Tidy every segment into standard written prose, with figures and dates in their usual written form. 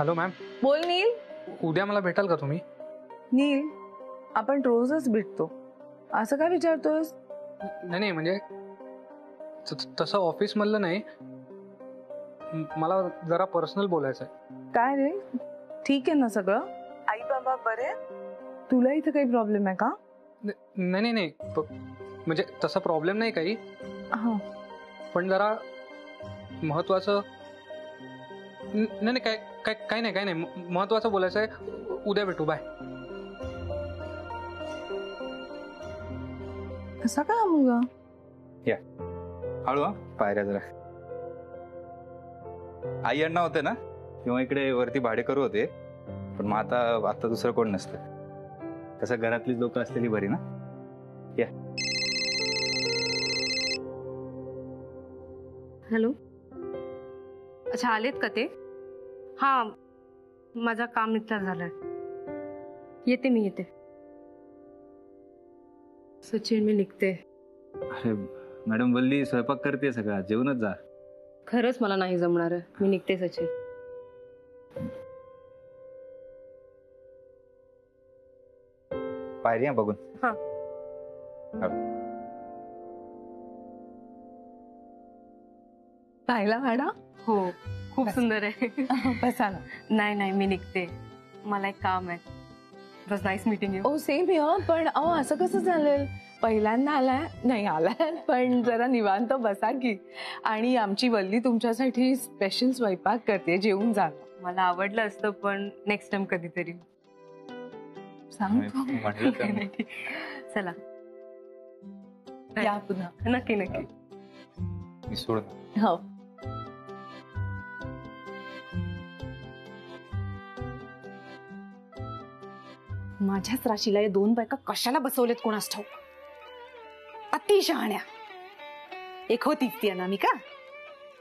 Hello ma'am, बोल नील. उद्या मला भेटाल का तुम्ही? नील, आपण रोजच भेटतो, असं काय विचारतोयस? नाही म्हणजे तसं ऑफिस मधलं नाही, मला जरा पर्सनल बोलायचं आहे. काय रे, ठीक आहे ना सगळं? आई बाबा बरे? तुला इथे काही प्रॉब्लेम आहे का? नाही म्हणजे तसा प्रॉब्लेम नाही काही, पण जरा महत्वाचं नाही काय नाही महत्वाचं बोलायचं आहे. उद्या भेटू, बाय. कसा काय मुलगा? या हळू, पायऱ्या जरा. आई अण्णा होते ना किंवा इकडे वरती भाडे करू होते, पण मग आता दुसरं कोण नसतं. कसं घरातलीच लोक असलेली बरी ना. या. हॅलो, अच्छा आलेत का ते? हा, माझा काम निघाला झालाय. येते मी, येते. सचिन, मी निघते. अरे मॅडम, वल्ली स्वयंपाक करते सगळा, जेवणच जा. खरंच मला नाही जमणार आहे, मी निघते सचिन. पायऱ्या बघून. हा. पाहिला वाडा? हो, खूप सुंदर आहे. बसा ना. नाही मी निघते, मला एक काम आहे. It was nice meeting you. Oh same here. पण असं कसं चालेल? पहिल्यांदा आलाय, नाही आलाय, पण जरा निवांत बसा की. आणि आमची वल्ली तुमच्यासाठी स्पेशल स्वयंपाक करते, जेवून जा. मला आवडलं असतं, पण नेक्स्ट टाइम कधीतरी सांगतो. चला, या पुन्हा. नक्की. मी सोड. हो. माझ्याच राशीला या दोन बायका कशाला बसवलेत कोणास ठाऊक. अति शहाण्या. एक होतीच ती अनामिका,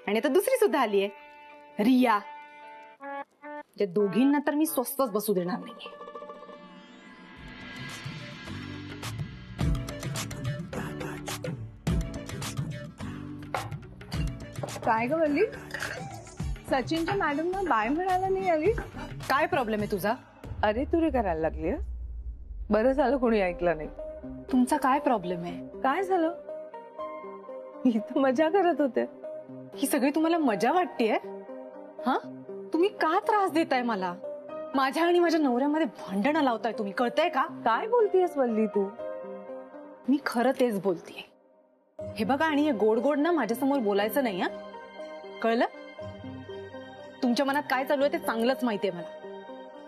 आणि आता दुसरी सुद्धा आली आहे, रिया. त्या दोघींना तर मी स्वस्तच बसू देणार नाहीये. काय ग वल्ली, सचिनच्या मॅडम ना बाय म्हणायला नाही आली? काय प्रॉब्लेम आहे तुझा? अरे तुरे करायला लागली. बरं झालं कोणी ऐकलं नाही. तुमचा काय प्रॉब्लेम आहे? काय झालं? मी तर मजा करत होते. ही सगळी तुम्हाला मजा वाटतेय? हा, तुम्ही का त्रास देताय मला? माझ्या आणि माझ्या नवऱ्यामध्ये भांडणं लावताय तुम्ही, कळतंय का? काय बोलतीयस वल्ली तू? मी खरं तेच बोलतेय. हे बघा, आणि हे गोड गोड ना माझ्यासमोर बोलायचं नाही, हा, कळलं? तुमच्या मनात काय चालू आहे ते चांगलंच माहितीये मला.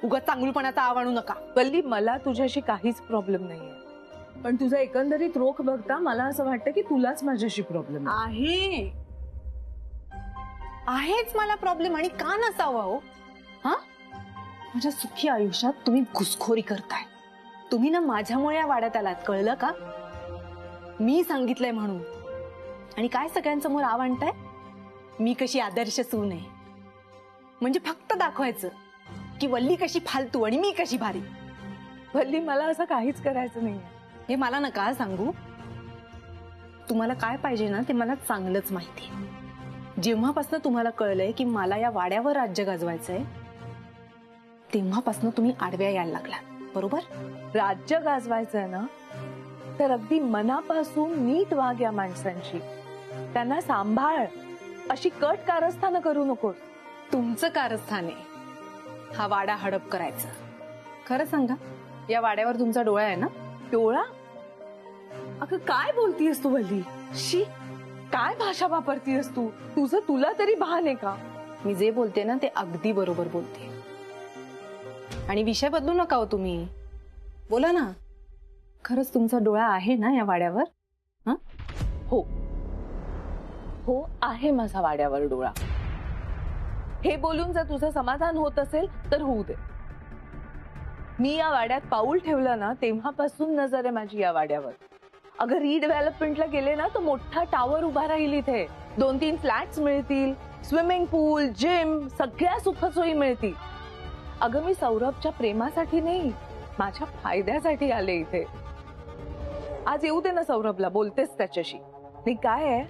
उगाच चांगुलपणाचा आव आणू नका. वल्ली, मला तुझ्याशी काहीच प्रॉब्लेम नाहीये, पण तुझा एकंदरीत रोख बघता मला असं वाटतं की तुलाच माझ्याशी प्रॉब्लेम आहेच मला प्रॉब्लेम, आणि का नसावा हो? हा, माझ्या सुखी आयुष्यात तुम्ही घुसखोरी करताय. तुम्ही ना माझ्यामुळे या वाड्यात आलात, कळलं का? मी सांगितलंय म्हणून. आणि काय सगळ्यांसमोर आव आणताय? मी कशी आदर्श सून आहे, म्हणजे फक्त दाखवायचं की वल्ली कशी फालतू आणि मी कशी भारी. वल्ली, मला असं काहीच करायचं नाहीये. हे मला नका सांगू. तुम्हाला काय पाहिजे ना ते मला चांगलंच माहिती. जेव्हापासून तुम्हाला कळलंय की मला या वाड्यावर राज्य गाजवायचंय, तेव्हापासून तुम्ही आडव्या यायला लागलात, बरोबर? राज्य गाजवायचंय ना, तर अगदी मनापासून नीट वाग या माणसांशी. त्यांना सांभाळ, अशी कट कारस्थानं करू नकोस. तुमचं कारस्थान आहे हा वाडा हडप करायचं. खरं सांगा, या वाड्यावर तुमचा डोळा आहे ना? डोळा? अगं काय बोलतीयस तू वल्ली? शी, काय भाषा वापरतीयस तू? तुला तरी भान आहे का? मी जे बोलते ना ते अगदी बरोबर बोलते. आणि विषय बदलू नका हो तुम्ही. बोला ना, खरंच तुमचा डोळा आहे ना या वाड्यावर? हा, हो आहे माझा वाड्यावर डोळा. हे बोलून जर तुझं समाधान होत असेल तर होऊ दे. मी या वाड्यात पाऊल ठेवलं ना, तेव्हापासून नजर आहे माझी या वाड्यावर. अगं रिडेव्हलपमेंटला गेले ना तर मोठा टावर उभा राहील इथे. 2-3 फ्लॅट्स मिळतील, स्विमिंग पूल, जिम, सगळ्या सुखसोयी मिळतील. अगं मी सौरभच्या प्रेमासाठी नाही, माझ्या फायद्यासाठी आले इथे. आज येऊ दे ना सौरभला, बोलतेस त्याच्याशी. नाही काय आहे,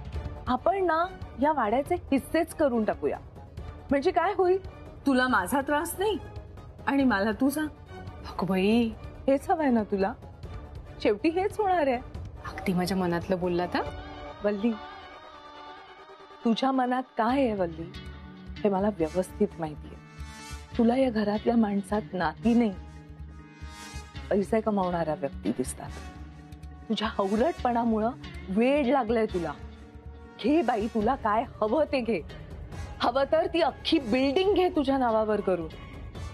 आपण ना या वाड्याचे हिस्सेच करून टाकूया. म्हणजे काय होईल, तुला माझा त्रास नाही आणि मला तुझा. अगं बाई, हेच हवंय ना तुला? शेवटी हेच होणार आहे. अगदी माझ्या मनातलं बोललात हा. वल्ली, तुझ्या मनात काय आहे वल्ली हे मला व्यवस्थित माहितीये. तुला या घरातल्या माणसात नाती नाही, पैसे कमावणाऱ्या व्यक्ती दिसतात. तुझ्या हवलटपणामुळं वेळ लागलाय तुला. घे बाई, तुला काय हवं ते घे. हवं तर ती अख्खी बिल्डिंग घे तुझ्या नावावर करून.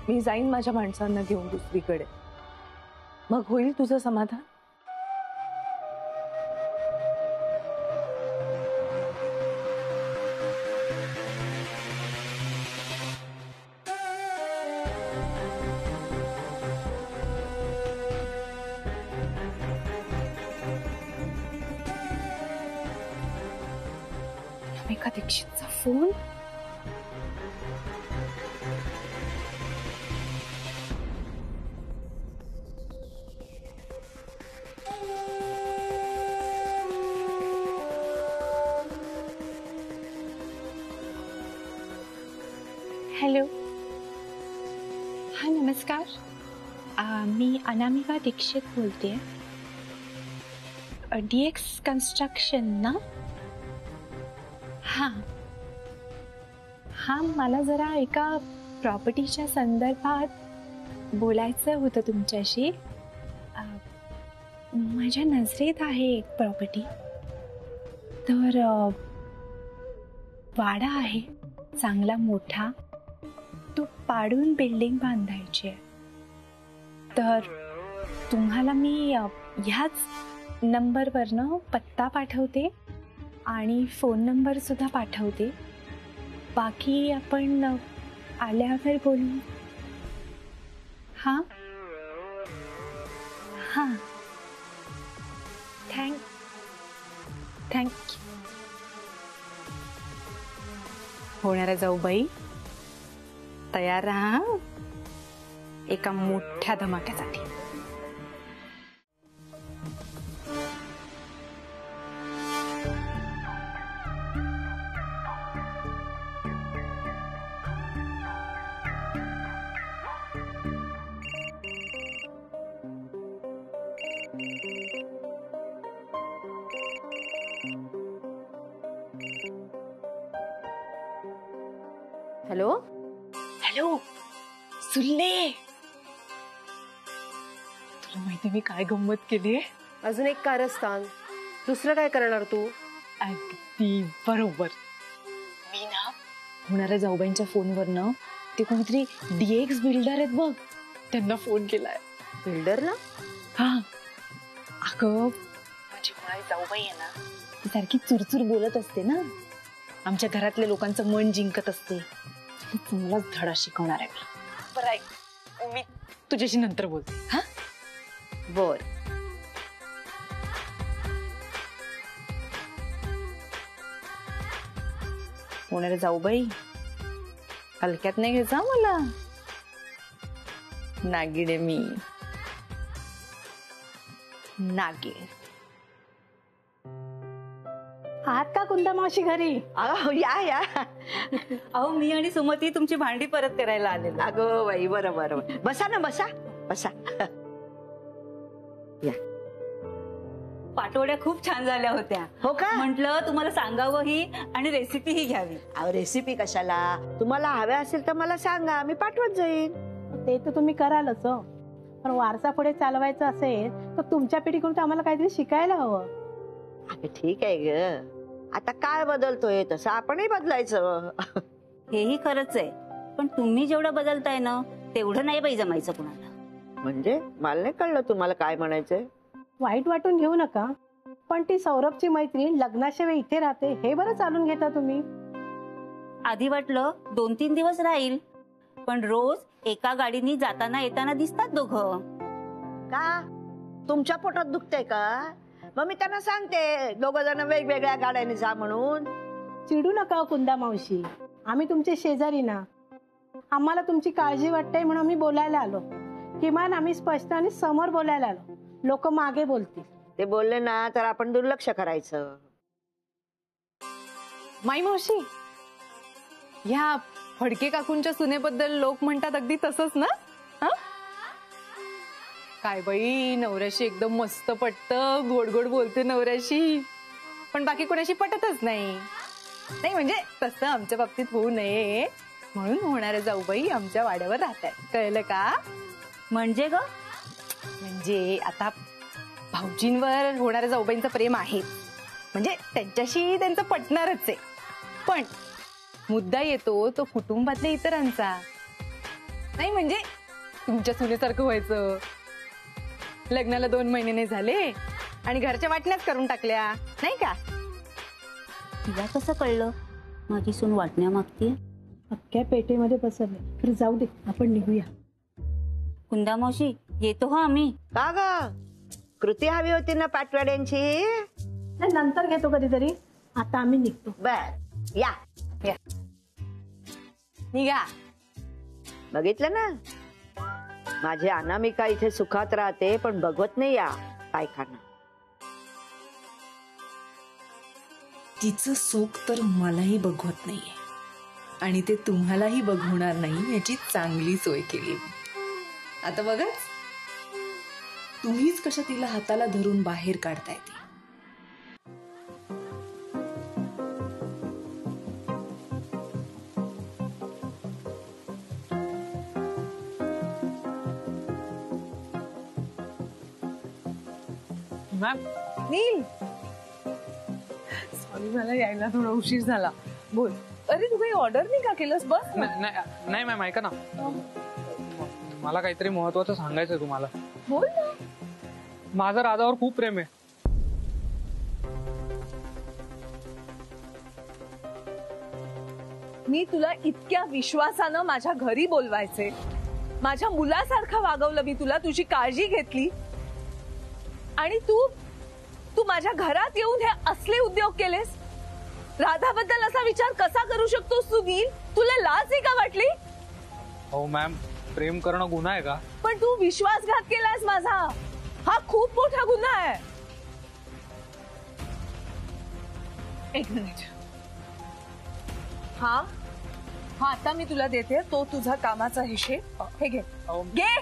मी जाईन माझ्या माणसांना घेऊन दुसरीकडे, मग होईल तुझं समाधान. अनामिका दीक्षितचा फोन. हॅलो, हा नमस्कार. मी अनामिका दीक्षित बोलते. DX कन्स्ट्रक्शन ना? हां हां, मला जरा एका प्रॉपर्टीच्या संदर्भात बोलायचं होतं तुमच्याशी. माझ्या नजरेत आहे एक प्रॉपर्टी. तर वाडा आहे चांगला मोठा, तो पाडून बिल्डिंग बांधायची आहे. तर तुम्हाला मी ह्याच नंबरवरनं पत्ता पाठवते आणि फोन नंबर सुद्धा पाठवते. बाकी आपण आल्यावर बोलू. हां हां, थँक्यू. होणाऱ्या जाऊबाई, तयार राहा एका मोठ्या धमाक्यासाठी. हॅलो हॅलो सुल्ले, तुला माहिती मी काय गंमत केलीये? अजून एक कारस्थान, दुसरं काय करणार तू? अगदी बरोबर. मी ना होणाऱ्या जाऊबाईंच्या फोनवरनं ते कोणीतरी DX बिल्डर आहेत बघ, त्यांना फोन केलाय. बिल्डरला? हा अगं, माझी होणारी जाऊबाई आहे ना, ती सारखी चुरचुर बोलत असते ना, आमच्या घरातल्या लोकांचं मन जिंकत असते. चांगलाच धडा शिकवणार आहे मी. बरं ऐक, मी तुझ्याशी नंतर बोलते. हा बर. होणाऱ्या जाऊबाई, हलक्यात नाही घ्यायचा मला. नागिडे मी, नागिड. आहात का कुंदा मावशी घरी? अहो या या. अहो मी आणि सुमती तुमची भांडी परत करायला आलेलो. अगो बाई, बरं बरं बरं. बसा ना, बसा बसा. या. पाटोड्या खूप छान झाल्या होत्या. हो का? म्हटलं तुम्हाला सांगावं ही आणि रेसिपी ही घ्यावी. अहो रेसिपी कशाला, तुम्हाला हव्या असेल तर मला सांगा, मी पाठवत जाईन. ते तर तुम्ही करालच, पण वारसा पुढे चालवायचा असेल तर तुमच्या पिढीकडून आम्हाला काहीतरी शिकायला हवं. अगं ठीक आहे ग, आता काळ बदलतोय तसं आपणही बदलायचं. हेही खरंच आहे, पण तुम्ही जेवढं बदलताय ना तेवढं नाही बाई जमायचं कुणाला. म्हणजे मला नाही कळलं तुम्हाला काय म्हणायचंय. वाईट वाटून घेऊ नका, पण ती सौरभची मैत्रीण लग्नाशिवाय इथे राहते हे बरं चालून घेता तुम्ही. आधी वाटलं 2-3 दिवस राहील, पण रोज एका गाडीनी जाताना येताना दिसतात दोघं. का तुमच्या पोटात दुखतंय का? मग मी त्यांना सांगते दोघं जण वेगवेगळ्या गाड्याने जा म्हणून. चिडू नका कुंदा मावशी, आम्ही तुमचे शेजारी ना, आम्हाला तुमची काळजी वाटते म्हणून आम्ही बोलायला आलो. किमान आम्ही स्पष्ट आणि समोर बोलायला आलो, लोक मागे बोलतील. ते बोलले ना तर आपण दुर्लक्ष करायचं. माई मावशी, ह्या फडके काकूंच्या सुनेबद्दल लोक म्हणतात अगदी तसंच ना? हा? काय बाई, नवऱ्याशी एकदम मस्त पटतं, गोड गोड बोलते नवऱ्याशी, पण बाकी कोणाशी पटतच नाही. नाही म्हणजे तसं आमच्या बाबतीत होऊ नये म्हणून होणाऱ्या जाऊबाई आमच्या वाड्यावर राहतात, कळलं का? म्हणजे ग? म्हणजे आता भाऊजींवर होणाऱ्या जाऊबाईंचं प्रेम आहे, म्हणजे त्यांच्याशी त्यांचं पटणारच आहे, पण मुद्दा येतो तो कुटुंबातल्या इतरांचा. नाही म्हणजे तुमच्या सुनेसारखं व्हायचं. लग्नाला 2 महिने नाही झाले आणि घरच्या वाटण्याच करून टाकल्या, नाही का? तिला कसं कळलं माझी सून वाटण्या मागतीये? अख्ख्या पेटेमध्ये पसरले. तर जाऊ दे, आपण निघूया. कुंदा मावशी, येतो हा आम्ही. का ग, कृती हवी होती ना पाटवाड्यांची? नाही, नंतर घेतो कधीतरी, आता आम्ही निघतो. बर, या निघा. बघितलं ना, माझी अनामिका इथे सुखात राहते पण बघवत नाही या पायखाना. तिचं सुख तर मलाही बघवत नाहीये आणि ते तुम्हालाही बघवणार नाही याची चांगली सोय केली. आता बघाच, तुम्हीच कशा तिला हाताला धरून बाहेर काढताय ती. मॅम, नील, सॉरी मला यायला थोडा उशीर झाला. बोल. अरे तू काही ऑर्डर नाही का केलंस? बस. नाही मॅम, ऐका ना, मला काहीतरी महत्वाचं सांगायचंय तुम्हाला. बोल ना. माझं राजावर खूप प्रेम आहे. मी तुला इतक्या विश्वासानं माझ्या घरी बोलवायचे, माझ्या मुलासारखं वागवलं मी तुला, तुझी काळजी घेतली, आणि तू माझ्या घरात येऊन हे असले उद्योग केलेस. राधाबद्दल असा विचार कसा करू शकतोस तू नील? तुला लाज आहे का वाटली? हो मॅम, प्रेम करणं गुन्हा आहे का? पण तू विश्वासघात केलायस माझा, हा खूप मोठा गुन्हा आहे. एक मिनिट. हा आता मी तुला देते तो तुझा कामाचा हिशेब. हे घे, घे.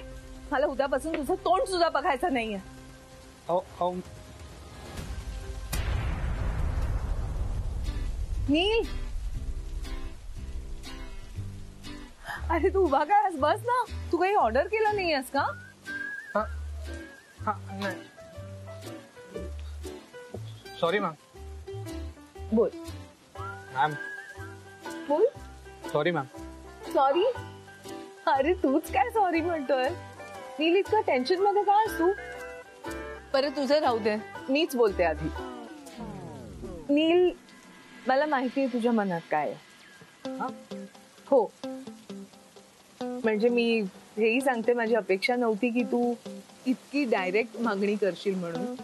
मला उद्यापासून तुझं तोंड सुद्धा बघायचं नाहीये. नील, अरे तू उभा काय, बस ना. तू काही ऑर्डर केलं नाहीयेस का? नाही, सॉरी मॅम. बोल मॅम. बोल. Sorry ma'am. सॉरी? अरे तूच काय सॉरी म्हणतोय? नील, इतकं टेन्शन मध्ये का आहेस तू? बरं तुझं राहू दे, मीच बोलते आधी. नील, मला माहितीये तुझ्या मनात काय आहे. हो, म्हणजे मी हेही सांगते, माझी अपेक्षा नव्हती की तू इतकी डायरेक्ट मागणी करशील म्हणून,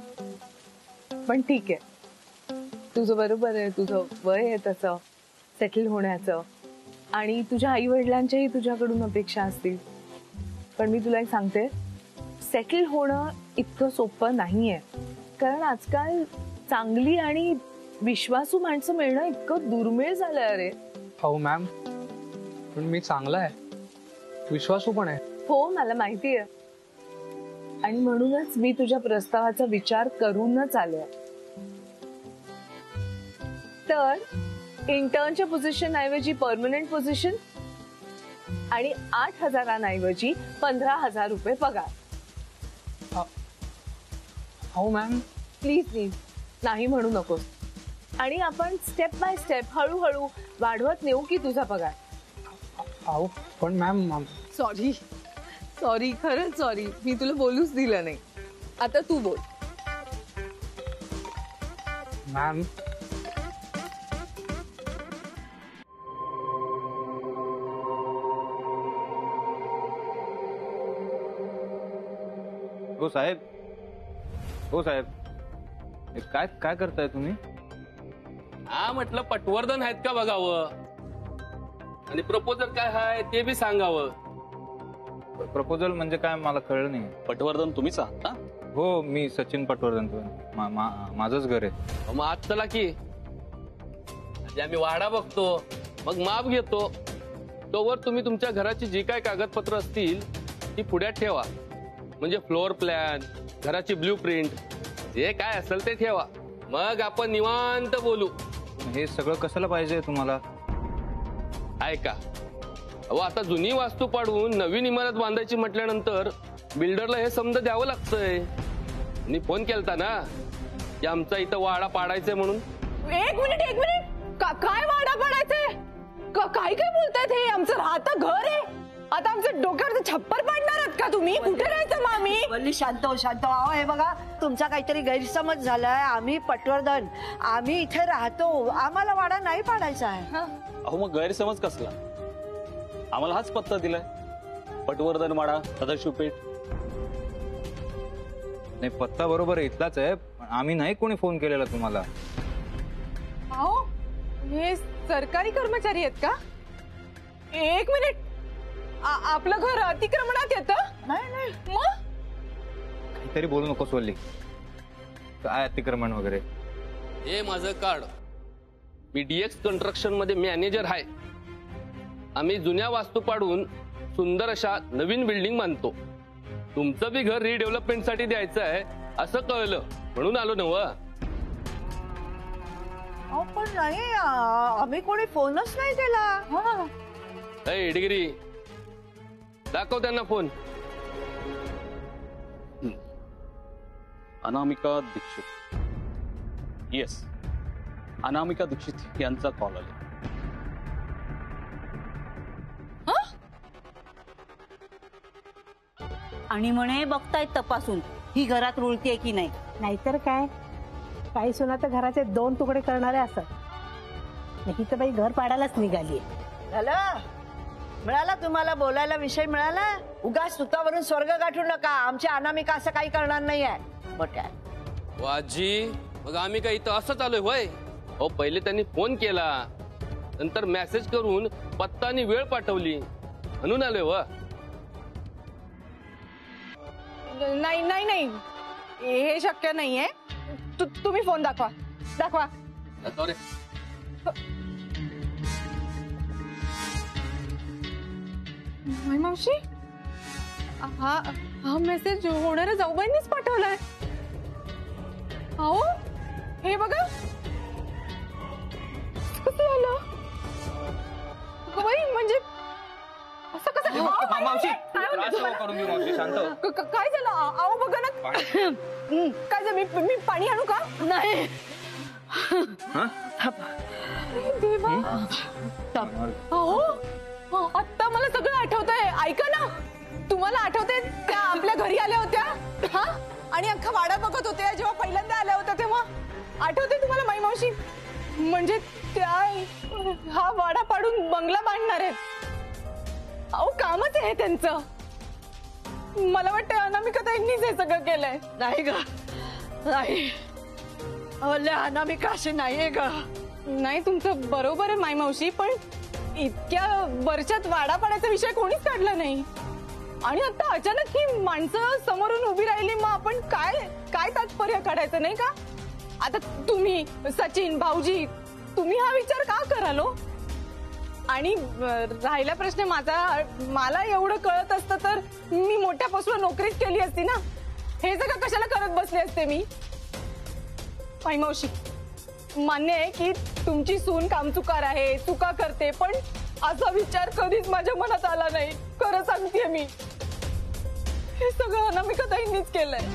पण ठीक आहे, तुझं बरोबर आहे. तुझं वय आहे तसं सेटल होण्याचं, आणि तुझ्या आई वडिलांच्याही तुझ्याकडून अपेक्षा असतील. पण मी तुला एक सांगते, सेटल होणं इतकं सोपं नाहीये, कारण आजकाल चांगली आणि विश्वासू माणसं मिळणं इतकं दुर्मिळ झालंय. अरे हो मॅम, पण मी चांगला आहे, विश्वासू पण आहे. हो, मला माहिती आहे, आणि म्हणूनच मी तुझ्या प्रस्तावाचा विचार करूनच आले. तर इंटर्नच्या पोझिशन ऐवजी परमनंट पोझिशन आणि 8,000 ऐवजी 15,000 रुपये पगार. हो मॅम. प्लीज प्लीज, नाही म्हणू नकोस. आणि आपण स्टेप बाय स्टेप हळूहळू वाढवत नेऊ की तुझा पगार. अहो पण मॅम. सॉरी सॉरी, खरंच सॉरी, मी तुला बोलूच दिलं नाही. आता तू बोल. मॅम, हो साहेब, हो साहेब, काय काय करताय तुम्ही? हा म्हटलं पटवर्धन आहेत का बघावं, आणि प्रपोजल काय आहे ते बी सांगावं. प्रपोजल म्हणजे काय मला कळलं नाही. पटवर्धन तुम्हीच आहात ना? हो, मी सचिन पटवर्धन. माझंच घर आहे. मग आज चला की आधी आम्ही वाडा बघतो, मग माप घेतो, तोवर तुम्ही तुमच्या घराची जी काय कागदपत्र असतील ती पुढ्यात ठेवा. म्हणजे फ्लोअर प्लॅन, घराची ब्ल्यू प्रिंट, जे काय असेल ते ठेवा. मग आपण निवांत बोलू. हे सगळं कशाला पाहिजे तुम्हाला? ऐका, अहो आता जुनी वास्तू पाडून नवीन इमारत बांधायची म्हटल्यानंतर बिल्डरला हे समज द्यावं लागतंय. मी फोन केलता ना की आमचा इथं वाडा पाडायचंय म्हणून. एक मिनिट काय वाडा पडायचंय? काय काय बोलतायत हे? आमचं राहतं घर आहे. आता आमचं डोक्यावरचं छप्पर पाडणार आहात का तुम्ही? कुठे राहायचं मग आम्ही? वल्ली शांत हो. अहो हे बघा, तुमचा काहीतरी गैरसमज झालाय. आम्ही पटवर्धन, आम्ही इथे राहतो. आम्हाला वाडा नाही पाडायचा आहे. अहो मग गैरसमज कसला? आम्हाला हाच पत्ता दिलाय, पटवर्धन वाडा, सदाशिवपेठ. नाही, पत्ता बरोबर इथलाच आहे. आम्ही नाही कोणी फोन केलेला तुम्हाला. अहो हे सरकारी कर्मचारी आहेत का? एक मिनिट, आपलं घर अतिक्रमणात येतं? नाही. मग काहीतरी बोलू नकोस वल्ली. काय अतिक्रमण वगैरे? हे माझं कार्ड. मी DX कन्स्ट्रक्शन मध्ये मॅनेजर आहे. आम्ही जुन्या वास्तू पाडून सुंदर अशा नवीन बिल्डिंग बांधतो. तुमचं बी घर रिडेव्हलपमेंट साठी द्यायचं आहे असं कळलं म्हणून आलो नव. पण नाही, आम्ही कोणी फोनच नाही केला. डिग्री दाखव त्यांना फोन. अनामिका दीक्षित. येस, अनामिका दीक्षित यांचा कॉल आला. आणि म्हणे बघतायत तपासून ही घरात रुळतीये की नाही. नाहीतर काय, काही सुना तर घराचे 2 तुकडे करणारे असत. नाही तर बाई घर पाडायलाच निघाली. झालं, मिळाला तुम्हाला बोलायला विषय मिळाला. उगाच सुतावरून स्वर्ग गाठू नका. आमची अनामिका असं काही करणार नाहीये. मोठ्या वाजी, मग आम्ही काय इथं असंच आलोय होय? हो, पहिले त्यांनी फोन केला, नंतर मेसेज करून पत्ता आणि वेळ पाठवली म्हणून आलोय. व नाही, हे शक्य नाहीये. तुम्ही फोन दाखवा. रे. मावशी, हा मेसेज होणाऱ्या जाऊबाईंनीच पाठवलाय. अहो हे बघा, कसं झालं बाई? म्हणजे असं कसं? काय झालं? अहो बघा ना. काय झालं? मी पाणी आणू का? नाही. अहो आत्ता मला सगळं आठवतंय. ऐका ना, तुम्हाला आठवतंय त्या आपल्या घरी आल्या होत्या? हा, आणि अख्खा वाडा बघत होत्या जेव्हा पहिल्यांदा आल्या होत्या तेव्हा? आठवतंय तुम्हाला माई मावशी? म्हणजे त्या हा वाडा पाडून बंगला बांधणार आहेत. अहो कामच आहे त्यांचं. मला वाटतं अनामिका ताईंनीच हे सगळं केलंय. नाही ग, नाही. अनामिका अशी नाहीये ग. नाही, तुमचं बरोबर आहे माई मावशी, पण इतक्या वर्षात वाडा पाडायचा विषय कोणीच काढला नाही. आणि आता अचानक ही माणसं समोरून उभी राहिली, मग आपण काय तात्पर्य काढायचं नाही का? आता तुम्ही सचिन भाऊजी, तुम्ही हा विचार का करालो? आणि राहिला प्रश्न माझा, मला एवढं कळत असतं तर मी मोठ्यापासून नोकरीच केली असती ना. हे सगळं कशाला करत बसले असते मी? माई मावशी, मान्य आहे की तुमची सून कामचुकार आहे, चुका करते, पण असा विचार कधीच माझ्या मनात आला नाही. खरं सांगते मी, हे सगळं अनामिका ताईंनीच केलंय.